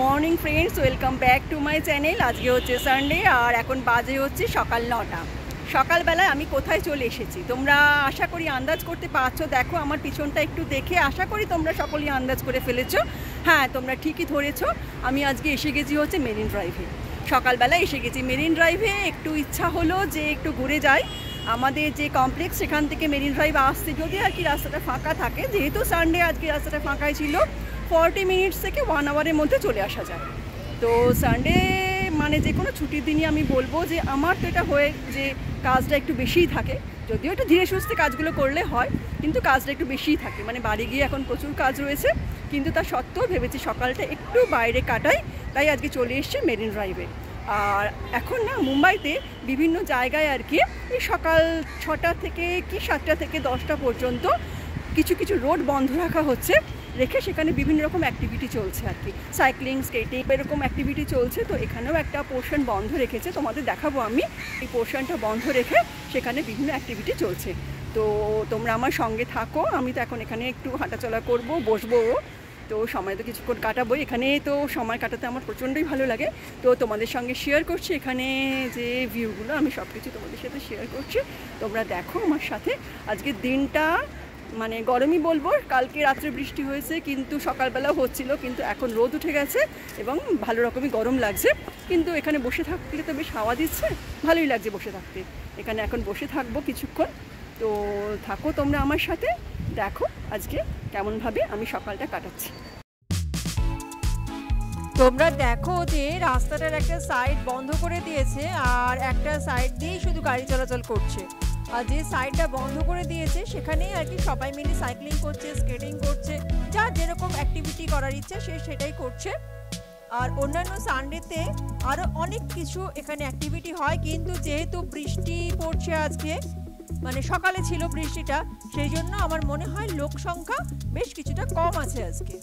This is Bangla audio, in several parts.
Morning friends, welcome back to my channel. আজকে হচ্ছে সানডে আর এখন বাজে হচ্ছে সকাল 9টা। সকালবেলায় আমি কোথায় চলে এসেছি তোমরা আশা করি আন্দাজ করতে পারছো। দেখো আমার পিছনটা একটু দেখে আশা করি তোমরা সকলেই আন্দাজ করে ফেলেছো। হ্যাঁ, তোমরা ঠিকই ধরেছো, আমি আজকে এসে গেছি হচ্ছে মেরিন ড্রাইভে। সকালবেলা এসে গেছি মেরিন ড্রাইভে। একটু ইচ্ছা হলো যে একটু ঘুরে যাই। আমাদের যে কমপ্লেক্স সেখান থেকে মেরিন ড্রাইভ আসতে যদি আর কি রাস্তাটা ফাঁকা থাকে, যেহেতু সানডে আজকে রাস্তাটা ফাঁকাই ছিল, 40 মিনিটস থেকে 1 আওয়ারের মধ্যে চলে আসা যায়। তো সানডে মানে যে কোনো ছুটির দিনই আমি বলবো যে আমার তো এটা হয়ে যে কাজটা একটু বেশিই থাকে, যদিও একটু ধীরে সুস্থে কাজগুলো করলে হয়, কিন্তু কাজটা একটু বেশিই থাকে। মানে বাড়ি গিয়ে এখন প্রচুর কাজ রয়েছে, কিন্তু তা সত্ত্বেও ভেবেছি সকালটা একটু বাইরে কাটাই, তাই আজকে চলে এসেছি মেরিন ড্রাইভে। আর এখন না মুম্বাইতে বিভিন্ন জায়গায় আর কি এই সকাল 6টা থেকে কি 7টা থেকে 10টা পর্যন্ত কিছু কিছু রোড বন্ধ রাখা হচ্ছে, রেখে সেখানে বিভিন্ন রকম অ্যাক্টিভিটি চলছে আর কি, সাইক্লিং, স্কেটিং, এরকম অ্যাক্টিভিটি চলছে। তো এখানেও একটা পোর্শন বন্ধ রেখেছে, তোমাদের দেখাবো আমি। এই পোর্শনটা বন্ধ রেখে সেখানে বিভিন্ন অ্যাক্টিভিটি চলছে। তো তোমরা আমার সঙ্গে থাকো। আমি তো এখন এখানে একটু হাঁটাচলা করব, বসবো, তো সময় তো কিছুক্ষণ কাটাবো এখানে। তো সময় কাটাতে আমার প্রচণ্ডই ভালো লাগে। তো তোমাদের সঙ্গে শেয়ার করছি এখানে যে ভিউগুলো, আমি সব কিছু তোমাদের সাথে শেয়ার করছি। তোমরা দেখো আমার সাথে। আজকের দিনটা মানে গরমই বলবো, কালকে রাত্রে বৃষ্টি হয়েছে কিন্তু সকালবেলাও হচ্ছিল, কিন্তু এখন রোদ উঠে গেছে এবং ভালো রকমই গরম লাগছে। কিন্তু এখানে বসে থাকলে তো বেশ হাওয়া দিচ্ছে, ভালোই লাগছে বসে থাকতে। এখানে এখন বসে থাকবো কিছুক্ষণ। তো থাকো তোমরা আমার সাথে, দেখো আজকে কেমনভাবে আমি সকালটা কাটাচ্ছি। তোমরা দেখো যে রাস্তাটার একটা সাইড বন্ধ করে দিয়েছে আর একটা সাইড দিয়েই শুধু গাড়ি চলাচল করছে। আর যে সাইডটা বন্ধ করে দিয়েছে সেখানেই আর কি সবাই মিলে সাইক্লিং করছে, স্কেটিং করছে, যার যেরকম অ্যাক্টিভিটি করার ইচ্ছা সে সেটাই করছে। আর অন্যান্য সানডেতে আরও অনেক কিছু এখানে অ্যাক্টিভিটি হয়, কিন্তু যেহেতু বৃষ্টি পড়ছে আজকে, মানে সকালে ছিল বৃষ্টিটা, সেই জন্য আমার মনে হয় লোক সংখ্যা বেশ কিছুটা কম আছে আজকে।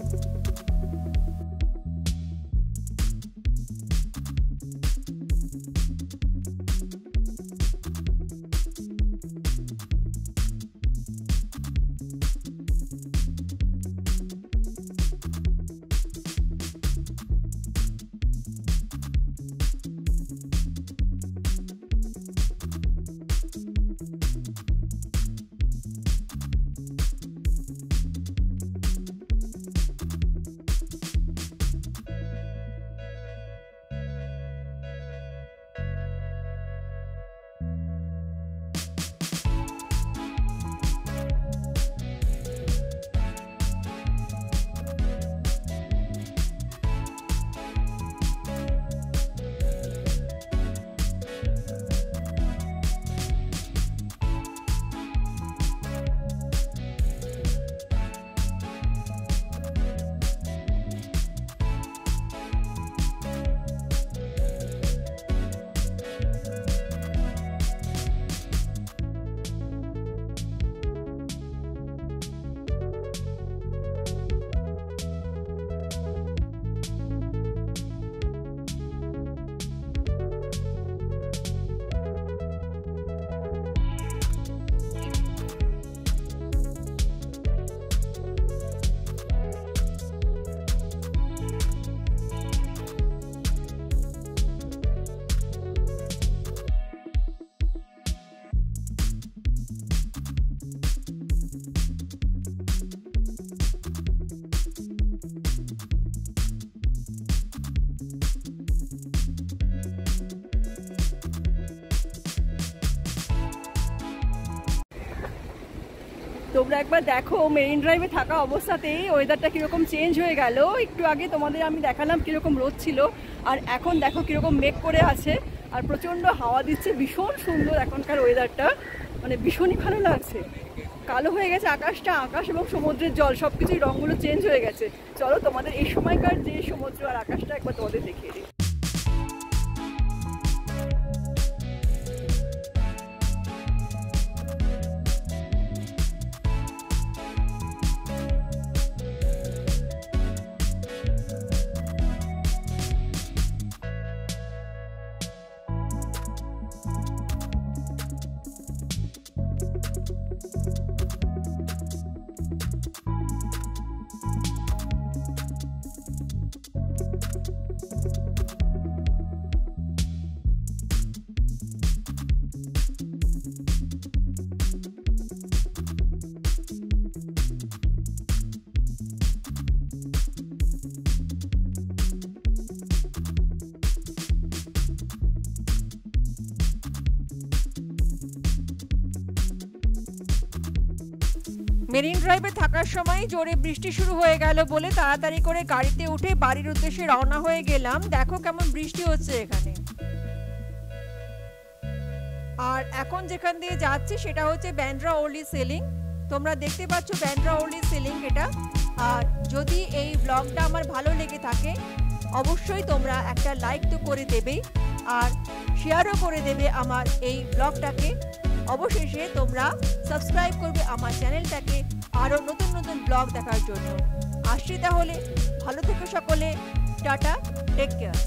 তোমরা একবার দেখো মেরিন ড্রাইভে থাকা অবস্থাতেই ওয়েদারটা কীরকম চেঞ্জ হয়ে গেল। একটু আগে তোমাদের আমি দেখালাম কীরকম রোদ ছিল, আর এখন দেখো কীরকম মেঘ করে আছে আর প্রচণ্ড হাওয়া দিচ্ছে। ভীষণ সুন্দর এখনকার ওয়েদারটা, মানে ভীষণই ভালো লাগছে। কালো হয়ে গেছে আকাশটা, আকাশ এবং সমুদ্রের জল সব কিছুই রঙগুলো চেঞ্জ হয়ে গেছে। চলো তোমাদের এই সময়কার যে সমুদ্র আর আকাশটা একবার তোমাদের দেখিয়ে দিই। মেরিন ড্রাইভে থাকার সময় জোরে বৃষ্টি শুরু হয়ে গেল বলে তাড়াতাড়ি করে গাড়িতে উঠে বাড়ির উদ্দেশ্যে রওনা হয়ে গেলাম। দেখো কেমন বৃষ্টি হচ্ছে এখানে। আর এখন যেখান দিয়ে যাচ্ছি সেটা হচ্ছে ব্যান্ড্রা ওল্ড সিলিং। তোমরা দেখতে পাচ্ছ ব্যান্ড্রা ওল্ড সিলিং এটা। আর যদি এই ব্লগটা আমার ভালো লেগে থাকে অবশ্যই তোমরা একটা লাইক তো করে দেবেই, আর শেয়ারও করে দেবে আমার এই ব্লগটাকে। অবশেষে তোমরা সাবস্ক্রাইব করবে আমার চ্যানেলটাকে আরও নতুন নতুন ব্লগ দেখার জন্য। আসছি তাহলে, ভালো থেকো সকলে, টাটা, টেক কেয়ার।